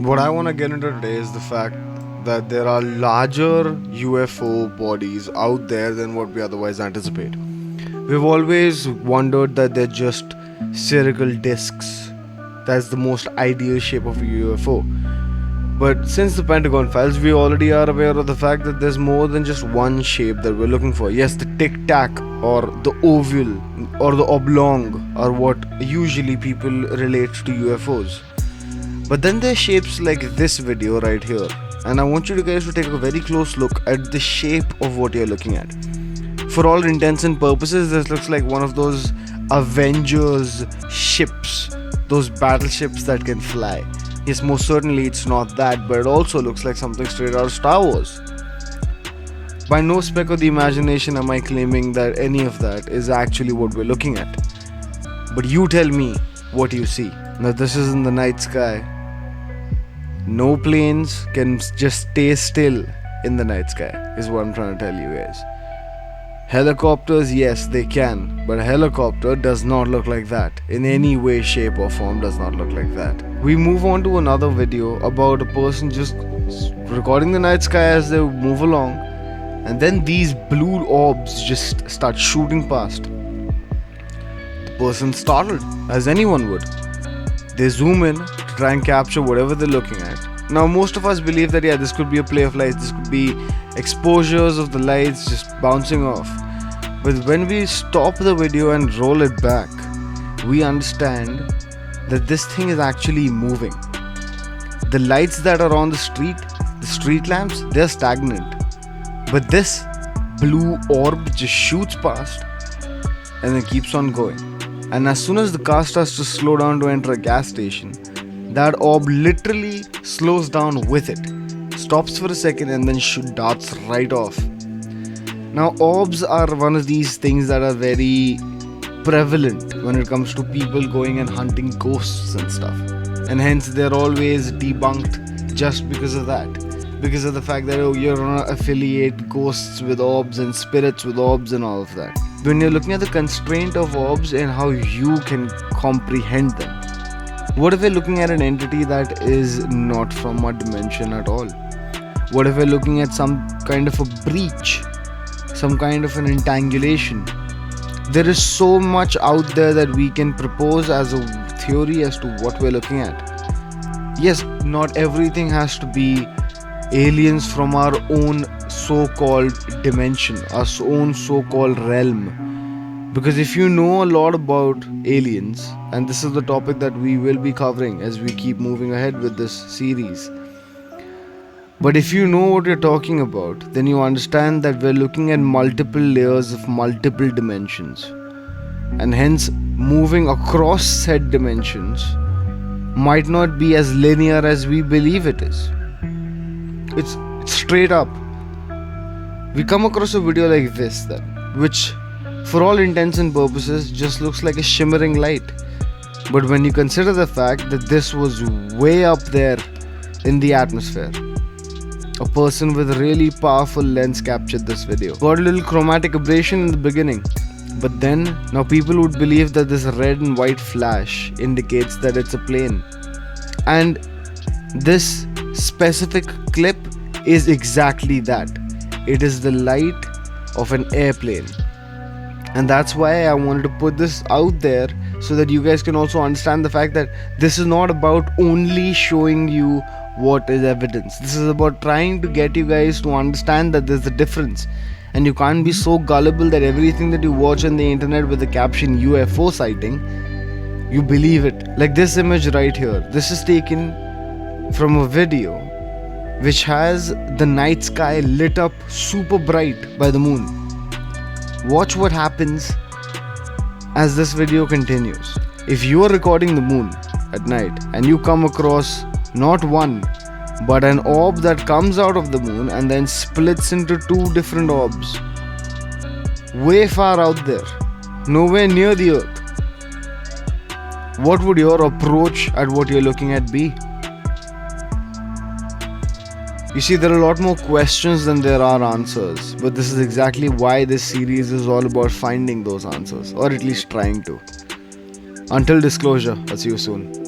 What I want to get into today is the fact that there are larger UFO bodies out there than what we otherwise anticipate. We've always wondered that they're just spherical discs. That's the most ideal shape of a UFO. But since the Pentagon files, we already are aware of the fact that there's more than just one shape that we're looking for. Yes, the tic tac or the oval or the oblong are what usually people relate to UFOs. But then there's shapes like this video right here, and I want you guys to take a very close look at the shape of what you're looking at. For all intents and purposes, this looks like one of those Avengers ships, those battleships that can fly. Yes, most certainly it's not that, but it also looks like something straight out of Star Wars. By no speck of the imagination am I claiming that any of that is actually what we're looking at. But you tell me what you see. Now this is in the night sky. No planes can just stay still in the night sky, is what I'm trying to tell you guys. Helicopters, yes, they can, but a helicopter does not look like that. In any way, shape or form does not look like that. We move on to another video about a person just recording the night sky as they move along, and then these blue orbs just start shooting past. The person's startled, as anyone would. They zoom in to try and capture whatever they're looking at. Now most of us believe that this could be a play of lights, this could be exposures of the lights just bouncing off. But when we stop the video and roll it back, we understand that this thing is actually moving. The lights that are on the street lamps, they're stagnant. But this blue orb just shoots past and then keeps on going. And as soon as the car starts to slow down to enter a gas station, that orb literally slows down with it, stops for a second and then darts right off. Now orbs are one of these things that are very prevalent when it comes to people going and hunting ghosts and stuff. And hence they're always debunked just because of that. Because of the fact that you're gonna affiliate ghosts with orbs and spirits with orbs and all of that. When you're looking at the constraint of orbs and how you can comprehend them, what if we're looking at an entity that is not from our dimension at all? What if we're looking at some kind of a breach, some kind of an entangulation? There is so much out there that we can propose as a theory as to what we're looking at. Yes, not everything has to be aliens from our own so-called dimension, our own so-called realm. Because if you know a lot about aliens, and this is the topic that we will be covering as we keep moving ahead with this series, but if you know what you're talking about, then you understand that we're looking at multiple layers of multiple dimensions, and hence moving across said dimensions might not be as linear as we believe it is. It's straight up. We come across a video like this then, which for all intents and purposes just looks like a shimmering light. But when you consider the fact that this was way up there in the atmosphere, a person with a really powerful lens captured this video. Got a little chromatic aberration in the beginning, but then now people would believe that this red and white flash indicates that it's a plane. And this specific clip is exactly that. It is the light of an airplane. And that's why I wanted to put this out there so that you guys can also understand the fact that this is not about only showing you what is evidence. This is about trying to get you guys to understand that there's a difference. And you can't be so gullible that everything that you watch on the internet with the caption UFO sighting, you believe it. Like this image right here. This is taken from a video which has the night sky lit up super bright by the moon. Watch what happens as this video continues. If you are recording the moon at night and you come across not one but an orb that comes out of the moon and then splits into two different orbs way far out there, nowhere near the earth, what would your approach at what you're looking at be? You see, there are a lot more questions than there are answers, but this is exactly why this series is all about finding those answers, or at least trying to. Until disclosure, I'll see you soon.